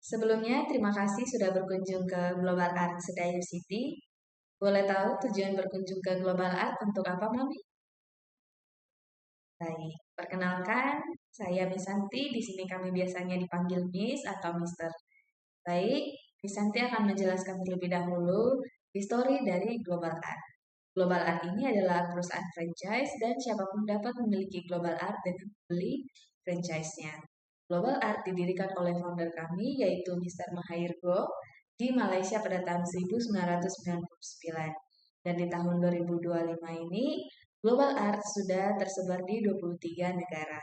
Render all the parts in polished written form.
Sebelumnya, terima kasih sudah berkunjung ke Global Art Sedayu City. Boleh tahu tujuan berkunjung ke Global Art untuk apa, Mami? Baik, perkenalkan, saya Misanti. Di sini kami biasanya dipanggil Miss atau Mister. Baik, Misanti akan menjelaskan terlebih dahulu histori dari Global Art. Global Art ini adalah perusahaan franchise dan siapapun dapat memiliki Global Art dengan membeli franchise-nya. Global Art didirikan oleh founder kami yaitu Mr. Mahirgo di Malaysia pada tahun 1999. Dan di tahun 2025 ini, Global Art sudah tersebar di 23 negara.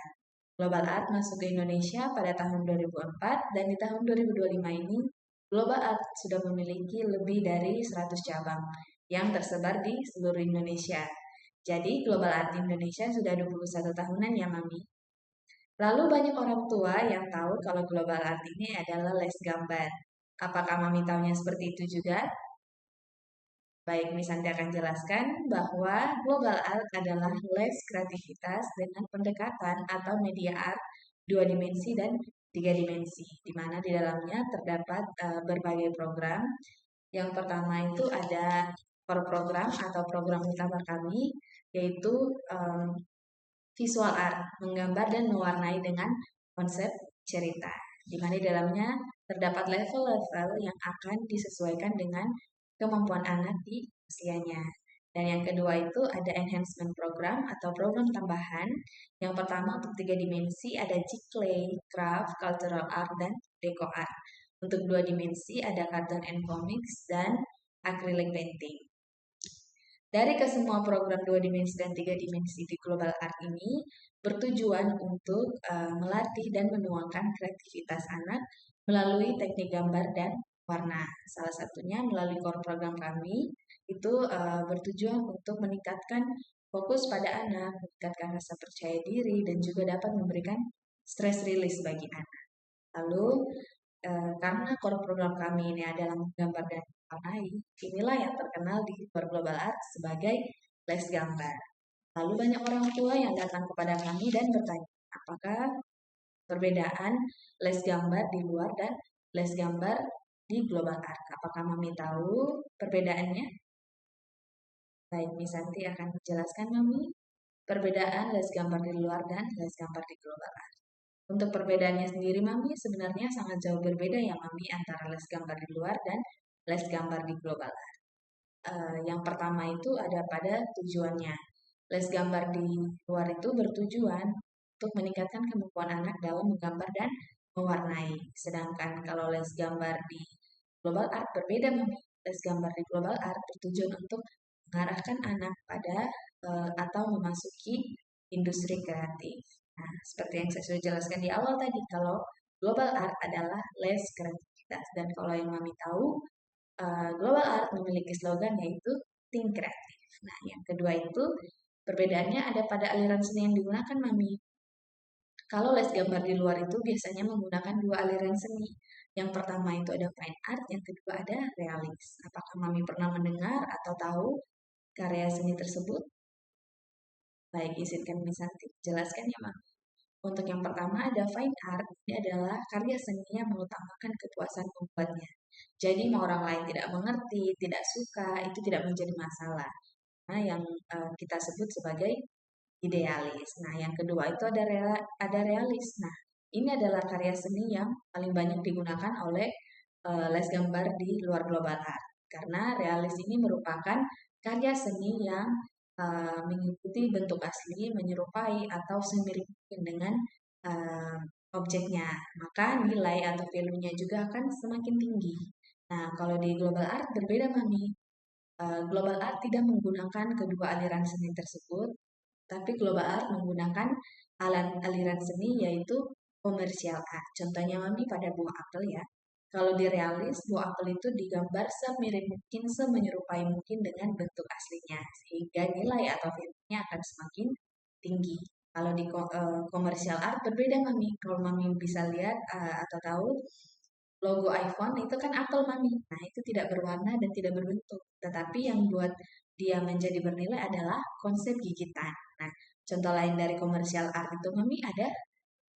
Global Art masuk ke Indonesia pada tahun 2004 dan di tahun 2025 ini Global Art sudah memiliki lebih dari 100 cabang yang tersebar di seluruh Indonesia. Jadi Global Art Indonesia sudah 21 tahunan ya Mami. Lalu banyak orang tua yang tahu kalau Global Art ini adalah les gambar. Apakah Mami tahunya seperti itu juga? Baik, Miss Santi akan jelaskan bahwa Global Art adalah les kreativitas dengan pendekatan atau media art dua dimensi dan tiga dimensi, di mana di dalamnya terdapat berbagai program. Yang pertama itu ada core program atau program utama kami, yaitu visual art, menggambar dan mewarnai dengan konsep cerita, di mana di dalamnya terdapat level-level yang akan disesuaikan dengan kemampuan anak di usianya. Dan yang kedua itu ada enhancement program atau program tambahan. Yang pertama untuk tiga dimensi ada G-Clay, Craft, Cultural Art, dan Deco Art. Untuk dua dimensi ada Cartoon and Comics dan Acrylic Painting. Dari kesemua program dua dimensi dan tiga dimensi di Global Art ini bertujuan untuk melatih dan menuangkan kreativitas anak melalui teknik gambar dan warna. Salah satunya melalui core program kami itu bertujuan untuk meningkatkan fokus pada anak, meningkatkan rasa percaya diri, dan juga dapat memberikan stress release bagi anak. Lalu karena core program kami ini adalah menggambar dan mewarnai, inilah yang terkenal di Global Art sebagai les gambar. Lalu banyak orang tua yang datang kepada kami dan bertanya, apakah perbedaan les gambar di luar dan les gambar di Global Art? Apakah Mami tahu perbedaannya? Baik, Miss Santi akan menjelaskan Mami perbedaan les gambar di luar dan les gambar di Global Art. Untuk perbedaannya sendiri, Mami, sebenarnya sangat jauh berbeda ya, Mami, antara les gambar di luar dan les gambar di Global Art. Yang pertama itu ada pada tujuannya. Les gambar di luar itu bertujuan untuk meningkatkan kemampuan anak dalam menggambar dan mewarnai. Sedangkan kalau les gambar di Global Art berbeda, Mami. Les gambar di Global Art bertujuan untuk mengarahkan anak pada atau memasuki industri kreatif. Nah, seperti yang saya sudah jelaskan di awal tadi, kalau Global Art adalah les kreativitas. Dan kalau yang Mami tahu, Global Art memiliki slogan yaitu Think Kreatif. Nah, yang kedua itu perbedaannya ada pada aliran seni yang digunakan, Mami. Kalau les gambar di luar itu biasanya menggunakan dua aliran seni. Yang pertama itu ada fine art, yang kedua ada realis. Apakah Mami pernah mendengar atau tahu karya seni tersebut? Baik, izinkan Misanti jelaskan ya, Mami. Untuk yang pertama ada fine art, ini adalah karya seni yang mengutamakan kepuasan membuatnya. Jadi mau orang lain tidak mengerti, tidak suka, itu tidak menjadi masalah. Nah, yang kita sebut sebagai idealis. Nah, yang kedua itu ada realis. Nah, ini adalah karya seni yang paling banyak digunakan oleh les gambar di luar Global Art. Karena realis ini merupakan karya seni yang mengikuti bentuk asli, menyerupai atau semirip mungkin dengan objeknya. Maka nilai atau value-nya juga akan semakin tinggi. Nah, kalau di Global Art berbeda, Mami. Global Art tidak menggunakan kedua aliran seni tersebut, tapi Global Art menggunakan aliran seni yaitu komersial art. Contohnya Mami pada buah apel ya. Kalau di realis, buah apel itu digambar semirip mungkin, semenyerupai mungkin dengan bentuk aslinya, sehingga nilai atau value-nya akan semakin tinggi. Kalau di komersial art berbeda, Mami. Kalau Mami bisa lihat atau tahu, logo iPhone itu kan apel, Mami. Nah, itu tidak berwarna dan tidak berbentuk. Tetapi yang buat dia menjadi bernilai adalah konsep gigitan. Nah, contoh lain dari komersial art itu, Mami, ada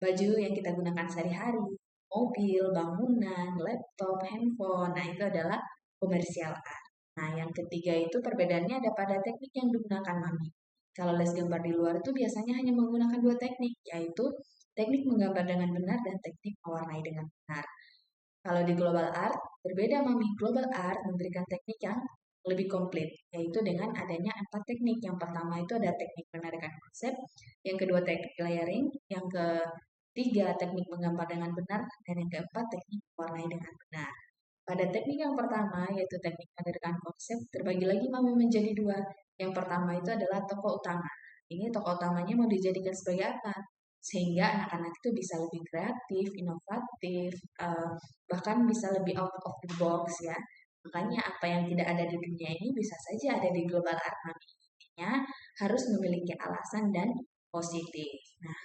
baju yang kita gunakan sehari-hari. mobil, bangunan, laptop, handphone. Nah, itu adalah komersial art. Nah, yang ketiga itu perbedaannya ada pada teknik yang digunakan, Mami. Kalau les gambar di luar itu biasanya hanya menggunakan dua teknik, yaitu teknik menggambar dengan benar dan teknik mewarnai dengan benar. Kalau di global art, berbeda Mami. Global art memberikan teknik yang lebih komplit, yaitu dengan adanya 4 teknik. Yang pertama itu ada teknik penarikan konsep, yang kedua teknik layering, yang ketiga teknik menggambar dengan benar, dan yang keempat teknik mewarnai dengan benar. Pada teknik yang pertama, yaitu teknik penarikan konsep, terbagi lagi Mami menjadi dua. Yang pertama itu adalah tokoh utama. Ini tokoh utamanya mau dijadikan sebagai apa? Sehingga anak-anak itu bisa lebih kreatif, inovatif, bahkan bisa lebih out of the box ya. Makanya apa yang tidak ada di dunia ini bisa saja ada di global art Mami. Intinya harus memiliki alasan dan positif. Nah,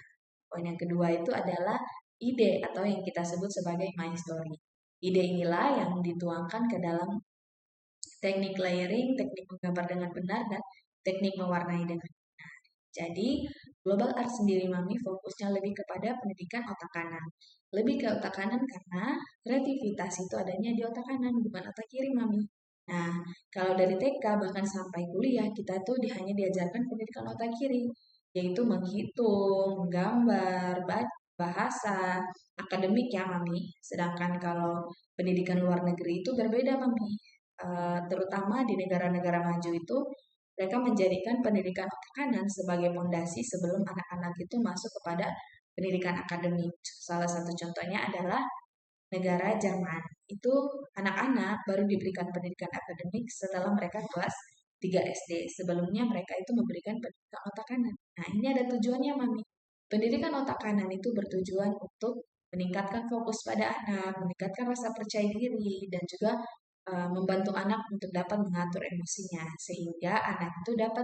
poin yang kedua itu adalah ide atau yang kita sebut sebagai my story. Ide inilah yang dituangkan ke dalam teknik layering, teknik menggambar dengan benar, dan teknik mewarnai dengan benar. Jadi, global art sendiri Mami fokusnya lebih kepada pendidikan otak kanan. Lebih ke otak kanan karena kreativitas itu adanya di otak kanan, bukan otak kiri Mami. Nah, kalau dari TK bahkan sampai kuliah, kita tuh hanya diajarkan pendidikan otak kiri, yaitu menghitung, menggambar, bahasa, akademik ya Mami. Sedangkan kalau pendidikan luar negeri itu berbeda Mami. Terutama di negara-negara maju itu mereka menjadikan pendidikan otak kanan sebagai fondasi sebelum anak-anak itu masuk kepada pendidikan akademik. Salah satu contohnya adalah negara Jerman. Itu anak-anak baru diberikan pendidikan akademik setelah mereka kelas 3 SD. Sebelumnya mereka itu memberikan pendidikan otak kanan. Nah, ini ada tujuannya, Mami. Pendidikan otak kanan itu bertujuan untuk meningkatkan fokus pada anak, meningkatkan rasa percaya diri, dan juga membantu anak untuk dapat mengatur emosinya sehingga anak itu dapat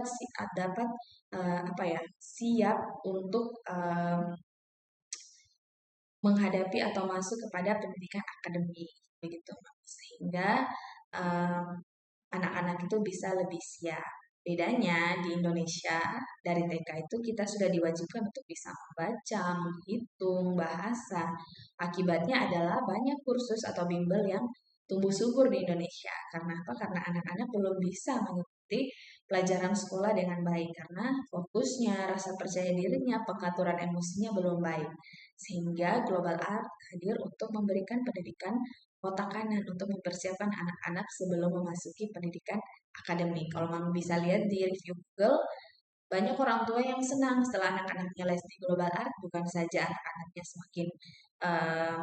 apa ya siap untuk menghadapi atau masuk kepada pendidikan akademik begitu sehingga um, anak-anak itu bisa lebih siap. Bedanya di Indonesia dari TK itu kita sudah diwajibkan untuk bisa membaca, menghitung, bahasa. Akibatnya adalah banyak kursus atau bimbel yang tumbuh subur di Indonesia. Karena apa? Karena anak-anak belum bisa mengikuti pelajaran sekolah dengan baik karena fokusnya, rasa percaya dirinya, pengaturan emosinya belum baik. Sehingga Global Art hadir untuk memberikan pendidikan otak kanan untuk mempersiapkan anak-anak sebelum memasuki pendidikan akademik. Kalau Mami bisa lihat di review Google, banyak orang tua yang senang setelah anak-anaknya les di Global Art, bukan saja anak-anaknya semakin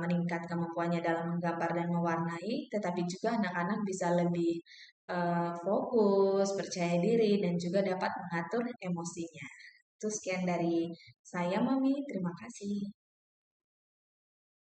meningkat kemampuannya dalam menggambar dan mewarnai, tetapi juga anak-anak bisa lebih fokus, percaya diri, dan juga dapat mengatur emosinya. Itu sekian dari saya, Mami. Terima kasih.